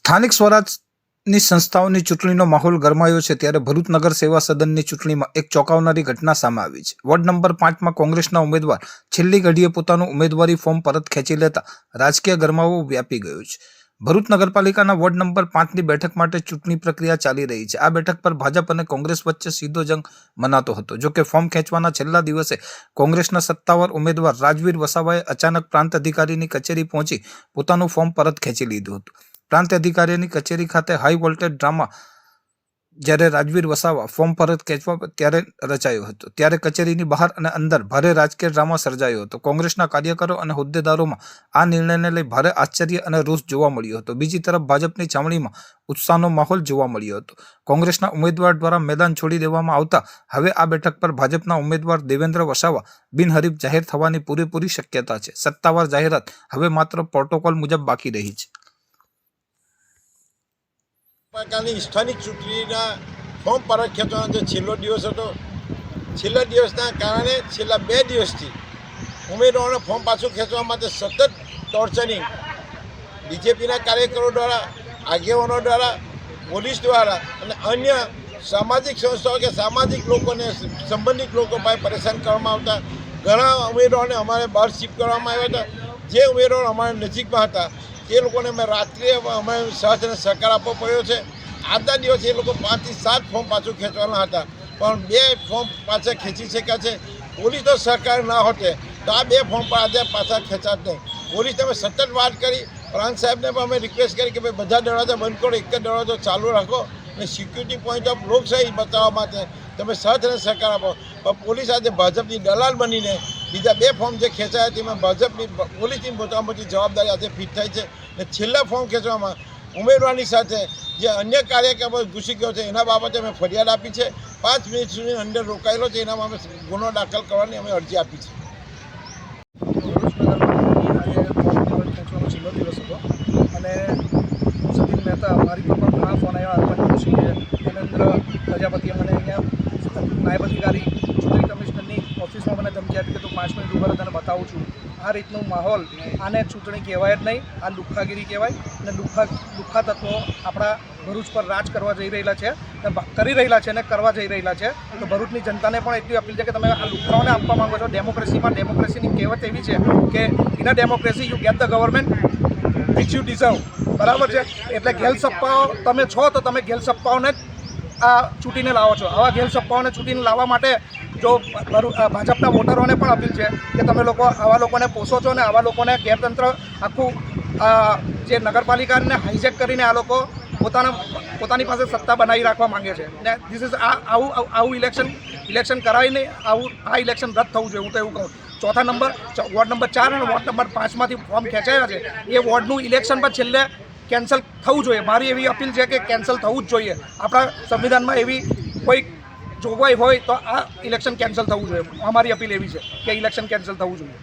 સ્થાનિક સ્વરાજની સંસ્થાઓની ચૂંટણીનો માહોલ ગરમાયો છે ત્યારે ભરૂચ નગર સેવા સદનની ચૂંટણીમાં એક ચોંકાવનારી ઘટના સામે આવી છે। વોર્ડ નંબર 5માં કોંગ્રેસના ઉમેદવાર છેલ્લી ઘડીએ પોતાનું ઉમેદવારી ફોર્મ પરત ખેંચી લેતા રાજકીય ગરમાવો વ્યાપી ગયો છે। ભરૂચ નગરપાલિકાના વોર્ડ નંબર 5ની બેઠક માટે ચૂંટણી પ્રક્રિયા ચાલી રહી છે। આ બેઠક પર ભાજપ અને કોંગ્રેસ વચ્ચે સીધો જંગ મનાતો હતો। જો કે ફોર્મ ખેંચવાના છેલ્લા દિવસે કોંગ્રેસના સત્તાવાર ઉમેદવાર રાજવીર વસાવાએ અચાનક પ્રાંત અધિકારીની કચેરી પહોંચી પોતાનું ફોર્મ પરત ખેંચી લીધું હતું। પ્રાંત અધિકારીની કચેરી ખાતે હાઈ વોલ્ટેજ ડ્રામા જ્યારે રાજવીર વસાવા ફોર્મ પરત ખેંચવા ત્યારે રચાયો હતો ત્યારે કચેરીની બહાર અને અંદર ભારે રાજકીય ડ્રામા સર્જાયો હતો। કોંગ્રેસના કાર્યકરો અને હોદ્દેદારોમાં આ નિર્ણયને લઈ ભારે આશ્ચર્ય અને રોષ જોવા મળ્યો હતો। બીજી તરફ ભાજપની છાવણીમાં ઉત્સાહનો માહોલ જોવા મળ્યો હતો। કોંગ્રેસના ઉમેદવાર દ્વારા મેદાન છોડી દેવામાં આવતા હવે આ બેઠક પર ભાજપના ઉમેદવાર દેવેન્દ્ર વસાવા બિનહરીફ જાહેર થવાની પૂરેપૂરી શક્યતા છે। સત્તાવાર જાહેરાત હવે માત્ર પ્રોટોકોલ મુજબ બાકી રહી છે। પ્રકારની સ્થાનિક ચૂંટણીના ફોર્મ પરત ખેંચવાનો જે છેલ્લો દિવસ હતો, છેલ્લા દિવસના કારણે છેલ્લા 2 દિવસથી ઉમેદવારોને ફોર્મ પાછું ખેંચવા માટે સતત ટોર્ચરિંગ બીજેપીના કાર્યકરો દ્વારા, આગેવાનો દ્વારા, પોલીસ દ્વારા અને અન્ય સામાજિક સંસ્થાઓ કે સામાજિક લોકોને સંબંધિત લોકો પાસે પરેશાન કરવામાં આવતા ઘણા ઉમેદવારોને અમારે બહાર શિફ્ટ કરવામાં આવ્યા હતા। જે ઉમેદવારો અમારા નજીકમાં હતા તે લોકોને અમે રાત્રે અમે સાથ અને સહકાર આપવો પડ્યો છે। આજના દિવસે એ લોકો 5 થી 7 ફોર્મ પાછું ખેંચવાના હતા પણ 2 ફોર્મ પાછા ખેંચી શક્યા છે। પોલીસનો સહકાર ના હોતે તો આ 2 ફોર્મ પર આજે પાછા ખેંચાત નહીં। પોલીસને અમે સતત વાત કરી, પ્રાંત સાહેબને પણ અમે રિક્વેસ્ટ કરી કે ભાઈ બધા દરવાજા બંધ કરો, એક જ દરવાજો ચાલુ રાખો અને સિક્યુરિટી પોઈન્ટ ઓફ લોકશાહી બતાવવા માટે તમે સાથ અને સહકાર આપો। પણ પોલીસ આજે ભાજપની દલાલ બનીને બીજા 2 ફોર્મ જે ખેંચાયા તેમાં ભાજપની પોલીસની મોટી જવાબદારી આજે ફિટ થાય છે। અને છેલ્લા ફોર્મ ખેંચવામાં ઉમેદવારની સાથે જે અન્ય કાર્યક્રમો ઘૂસી ગયો છે એના બાબતે અમે ફરિયાદ આપી છે। 5 મિનિટ સુધી અંદર રોકાયેલો છે એનામાં અમે ગુનો દાખલ કરવાની અમે અરજી આપી છે। છેલ્લો દિવસ હતો અને સતીન મહેતા મારી પર પણ ઘણા ફોન આવ્યા ધર્મેન્દ્ર પ્રજાપતિએ મને અહીંયા નાયબ અધિકારી ચૂંટણી કમિશનરની ઓફિસમાં મને ધમકી આપી કે તું 5 મિનિટ ઉભા રહે તને બતાવું છું। આ રીતનું માહોલ, આને ચૂંટણી કહેવાય જ નહીં, આ લુખ્ખાગીરી કહેવાય અને લુખ્ખા તત્વો આપણા ભરૂચ પર રાજ કરવા જઈ રહેલા છે, કરી રહેલા છે અને કરવા જઈ રહેલા છે। તો ભરૂચની જનતાને પણ એટલી અપીલ છે કે તમે આ લુખ્ખાઓને આપવા માંગો છો। ડેમોક્રેસીની કહેવત એવી છે કે in a democracy you get the government which you deserve, બરાબર છે। એટલે ઘેલ સપ્પાઓ તમે છો તો તમે ઘેલ સપ્પાઓને જ આ ચૂંટીને લાવો છો। આવા ઘેલ સપ્પાઓને ચૂંટીને લાવવા માટે જો ભાજપના વોટરોને પણ અપીલ છે કે તમે લોકો આવા લોકોને પોષો છો અને આવા લોકોને ગેરતંત્ર આખું જે નગરપાલિકાને હાઈજેક કરીને આ લોકો પોતાની પાસે સત્તા બનાવી રાખવા માંગે છે ને ધીસ ઇઝ આવું ઇલેક્શન કરાય નહીં, આ ઇલેક્શન રદ થવું જોઈએ। હું તો એવું કહું। ચોથા નંબર વોર્ડ નંબર 4 અને વોર્ડ નંબર 5માંથી ફોર્મ ખેંચાયા છે એ વોર્ડનું ઇલેક્શન પર છેલ્લે કેન્સલ થવું જોઈએ। મારી એવી અપીલ છે કે કેન્સલ થવું જ જોઈએ। આપણા સંવિધાનમાં એવી કોઈ જોગવાઈ હોય તો આ ઇલેક્શન કેન્સલ થવું જોઈએ। અમારી અપીલ એવી છે કે ઇલેક્શન કેન્સલ થવું જોઈએ।